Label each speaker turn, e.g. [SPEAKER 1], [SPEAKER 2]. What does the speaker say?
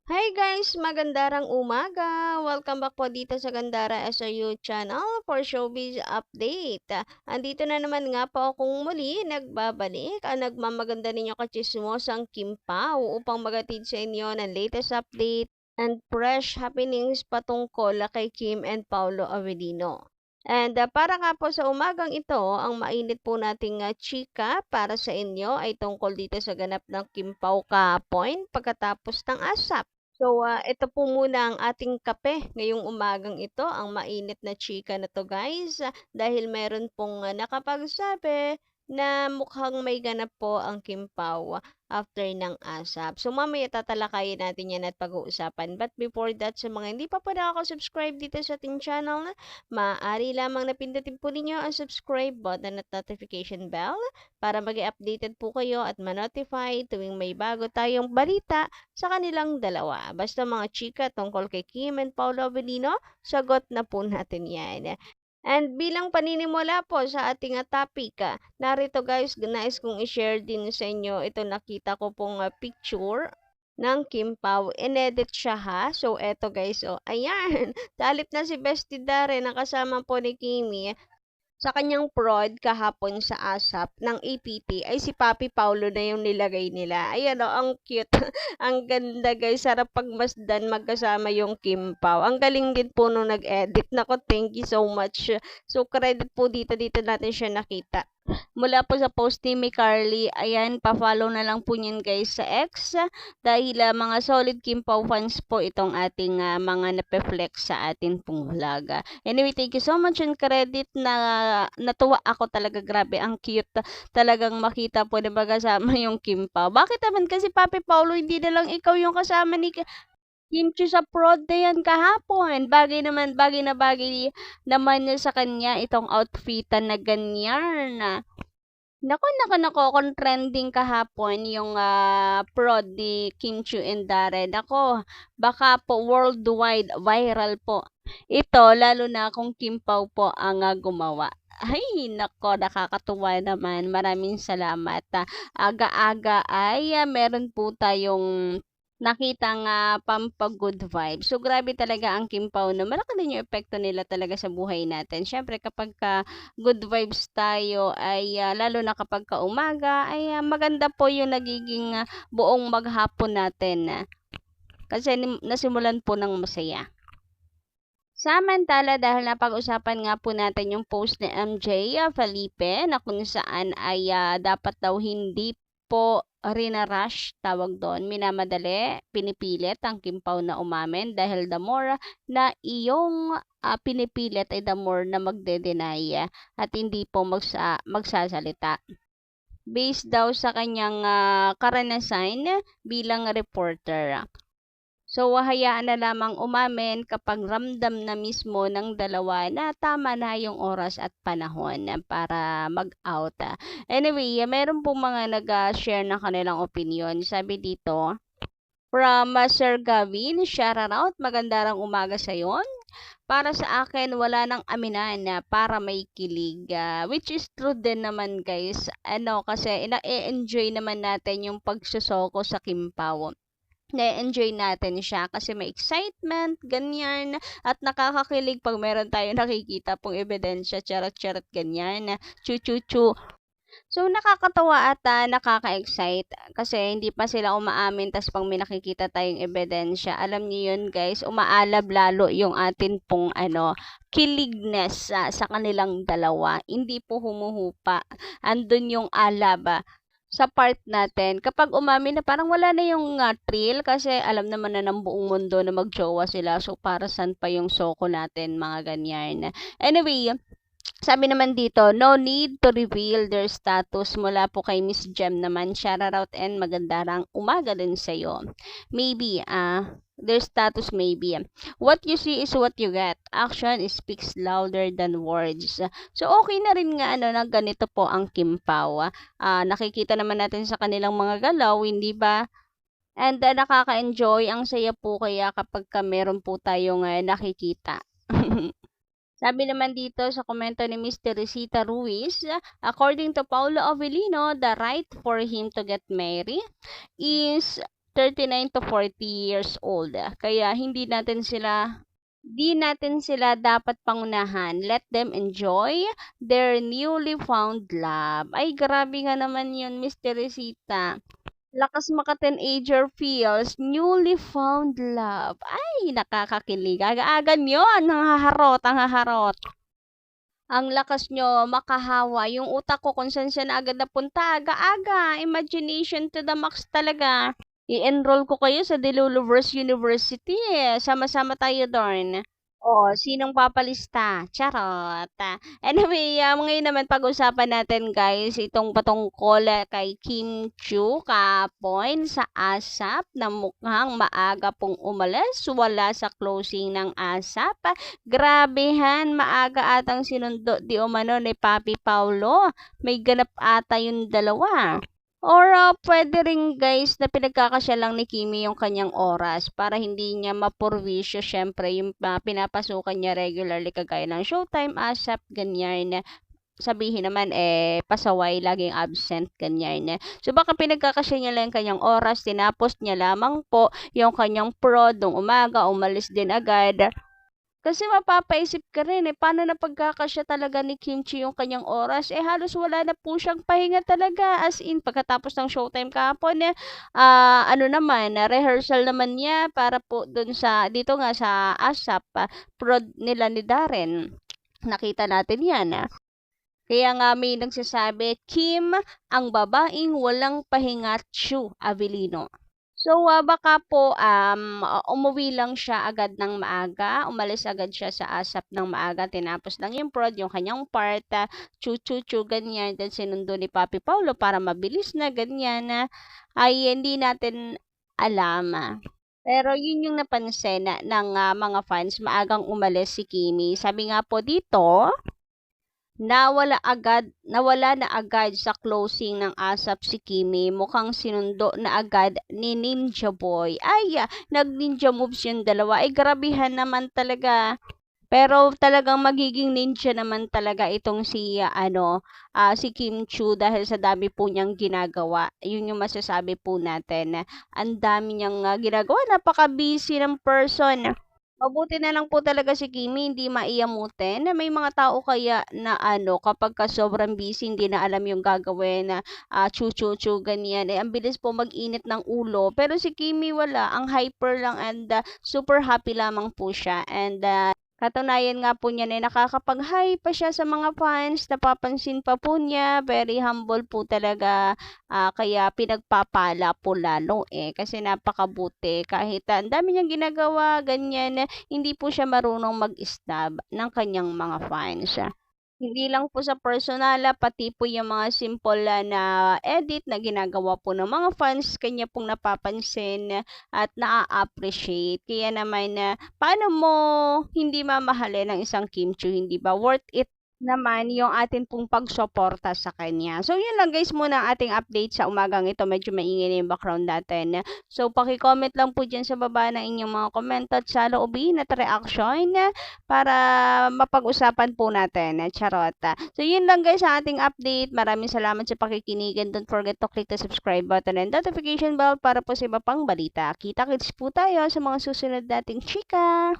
[SPEAKER 1] Hi guys! Magandarang umaga! Welcome back po dito sa Gandara SRU channel for showbiz update. Andito na naman nga po akong muli nagbabalik ang nagmamaganda ninyo kachismosang Kim Pao upang magatid sa inyo ng latest update and fresh happenings patungkol kay Kim and Paulo Avellino. And para nga po sa umagang ito, ang mainit po nating chika para sa inyo ay tungkol dito sa ganap ng Kim Pao kahapon pagkatapos ng ASAP. So, ito po muna ang ating kape ngayong umagang ito, ang mainit na chika na to guys, dahil meron pong nakapagsabi na mukhang may ganap po ang Kim Pao after ng ASAP. So, mamaya tatalakayin natin yan at pag-uusapan. But before that, sa mga hindi pa po nakaka-subscribe dito sa ating channel, maaari lamang napindutin po ninyo ang subscribe button at notification bell para mag-updated po kayo at ma-notify tuwing may bago tayong balita sa kanilang dalawa. Basta mga chika tungkol kay Kim and Paolo Avellino, sagot na po natin yan. And bilang paninimula po sa ating topic, narito guys, nais kong i-share din sa inyo. Ito nakita ko pong picture ng Kim Pao. Inedit siya ha. So, eto guys, oh, ayan. Talip na si Bestie Darren, nakasama po ni Kimi sa kanyang prod kahapon sa ASAP ng APT ay si Papi Paulo na yung nilagay nila. Ayan o, ang cute. Ang ganda guys. Sarap pagmasdan magkasama yung Kim Pao. Ang galing din po nung nag-edit. Nako, thank you so much. So, credit po dito natin siya nakita. Mula po sa post ni Mick Carly, ayan, pa-follow na lang po niyan guys sa X dahil mga solid Kim Pao fans po itong ating mga nape-flex sa atin pong vlog. Anyway, thank you so much and credit na natuwa ako talaga, grabe, ang cute talagang makita po na magkasama yung Kim Pao. Bakit naman kasi Papi Paulo hindi na lang ikaw yung kasama ni Kimchi sa prod na yan kahapon. Bagay naman niya sa kanya itong outfitan na ganyan. Nako, trending kahapon yung prod ni Kim Chiu and Darren. Nako, baka po worldwide viral po. Ito, lalo na kung Kim Pao po ang gumawa. Ay, nako, nakakatuwa naman. Maraming salamat. Aga-aga ay meron po tayong nakita nga pampag-good vibe. So, grabe talaga ang Kim Pao na malaki din yung epekto nila talaga sa buhay natin. Siyempre, kapag good vibes tayo ay lalo na kapag umaga ay maganda po yung nagiging buong maghapon natin. Kasi nasimulan po ng masaya. Samantala, dahil napag-usapan nga po natin yung post ni MJ Felipe na kung saan ay dapat daw hindi po rinarush, tawag doon, minamadali, pinipilit ang Kim Pao na umamin dahil the more na iyong pinipilit ay the more na magde-deny at hindi po magsasalita. Based daw sa kanyang karanasan bilang reporter. So, hayaan na lamang umamin kapag ramdam na mismo ng dalawa na tama na yung oras at panahon para mag-out. Anyway, meron pong mga nag-share ng kanilang opinion. Sabi dito, from Sir Gavin, shout out, magandang umaga sa yon. Para sa akin, wala nang aminan na para may kilig. Which is true din naman guys. Kasi ina-enjoy naman natin yung pagsusoko sa Kim Pao. Na-enjoy natin siya kasi may excitement, ganyan, at nakakakilig pag meron tayo nakikita pong ebidensya, charot-charot, ganyan, chu-chu-chu. So, nakakatawa at nakaka-excite kasi hindi pa sila umaamin tas pag may nakikita tayong ebidensya, alam niyo yun guys, umaalab lalo yung atin pong kiligness sa kanilang dalawa. Hindi po humuhupa. Andun yung alab sa part natin, kapag umamin na parang wala na yung thrill kasi alam naman na ng buong mundo na magjowa sila. So, para saan pa yung soko natin, mga ganyan. Anyway, sabi naman dito, no need to reveal their status mula po kay Miss Gem naman. Shout out and magandang umaga din sa'yo. Maybe, their status maybe. What you see is what you get. Action speaks louder than words. So, okay na rin nga na ganito po ang Kim Pao. Nakikita naman natin sa kanilang mga galaw, hindi ba? And nakaka-enjoy, ang saya po kaya kapag meron po tayong nakikita. Sabi naman dito sa komento ni Miss Teresita Ruiz, according to Paulo Avellino, the right for him to get married is
[SPEAKER 2] 39 to 40 years old. Kaya di natin sila dapat pangunahan. Let them enjoy their newly found love. Ay, grabe nga naman yun, Miss Teresita. Lakas maka-teenager feels, newly found love. Ay, nakakakilig. Aga-aga yun, ang haharot. Ang lakas nyo makahawa. Yung utak ko kung saan siya na agad napunta. Aga-aga. Imagination to the max talaga. I-enroll ko kayo sa Deluluverse University. Sama-sama tayo doon. Oh, sinong papalista? Charot. Anyway, ngayon naman pag-usapan natin guys itong patungkol kay Kim Chiu kahapon sa ASAP na mukhang maaga pong umalis. Wala sa closing ng ASAP. Grabehan, maaga atang sinundo di umano ni Papi Paulo. May ganap ata yung dalawa. Or pwede rin guys na pinagkakasya lang ni Kimi yung kanyang oras para hindi niya mapurwisyo syempre yung pinapasukan niya regularly kagaya ng Showtime, ASAP, ganyan. Sabihin naman pasaway, laging absent, ganyan. So baka pinagkakasya niya lang yung kanyang oras, tinapos niya lamang po yung kanyang prod nung umaga, umalis din agad. Kasi mapapaisip ka rin paano na pagkakasya talaga ni Kimchi yung kanyang oras? Halos wala na po siyang pahinga talaga. As in, pagkatapos ng Showtime kahapon, rehearsal naman niya para po dito nga sa ASAP, prod nila ni Darren. Nakita natin yan. Kaya nga may nagsasabi, Kim, ang babaeng walang pahinga, Chu Avelino. So, baka po umuwi lang siya agad ng maaga, umalis agad siya sa ASAP ng maaga, tinapos lang yung prod, yung kanyang part, chu-chu-chu, ganyan, then sinundo ni Papi Paulo para mabilis na, ganyan, ay hindi natin alam. Pero yun yung napansin ng mga fans, maagang umalis si Kimi. Sabi nga po dito, nawala na agad sa closing ng ASAP si Kimi. Mukhang sinundo na agad ni Ninja Boy. Ay, nag-ninja moves yung dalawa. Ay, grabihan naman talaga. Pero talagang magiging ninja naman talaga itong si Kim Chiu dahil sa dami po niyang ginagawa. Yun yung masasabi po natin. Ang dami niyang ginagawa. Napaka-busy ng person. Mabuti na lang po talaga si Kimi, hindi maiyamutin na may mga tao kaya na kapag ka sobrang busy, hindi na alam yung gagawin na chu-chu-chu, ganyan. Ang bilis po mag-init ng ulo. Pero si Kimi wala, ang hyper lang and super happy lamang po siya. And katunayan nga po niya na nakakapag-hi pa siya sa mga fans, napapansin pa po niya, very humble po talaga, kaya pinagpapala po lalo kasi napakabuti. Kahit ang dami niyang ginagawa, ganyan, hindi po siya marunong mag-stab ng kanyang mga fans. Hindi lang po sa personal, pati po yung mga simple na edit na ginagawa po ng mga fans, kanya pong napapansin at na-appreciate. Kaya naman, paano mo hindi mamahalin ng isang Kim Chiu, hindi ba? Worth it naman yung atin pong pagsuporta sa kanya. So, yun lang guys muna ang ating update sa umagang ito. Medyo maingay na yung background natin. So, paki-comment lang po dyan sa baba ng inyong mga comment at sa loobin at reaction para mapag-usapan po natin. Charot. So, yun lang guys sa ating update. Maraming salamat sa pakikinig and don't forget to click the subscribe button and notification bell para po sa iba pang balita. Kita-kits po tayo sa mga susunod nating chika!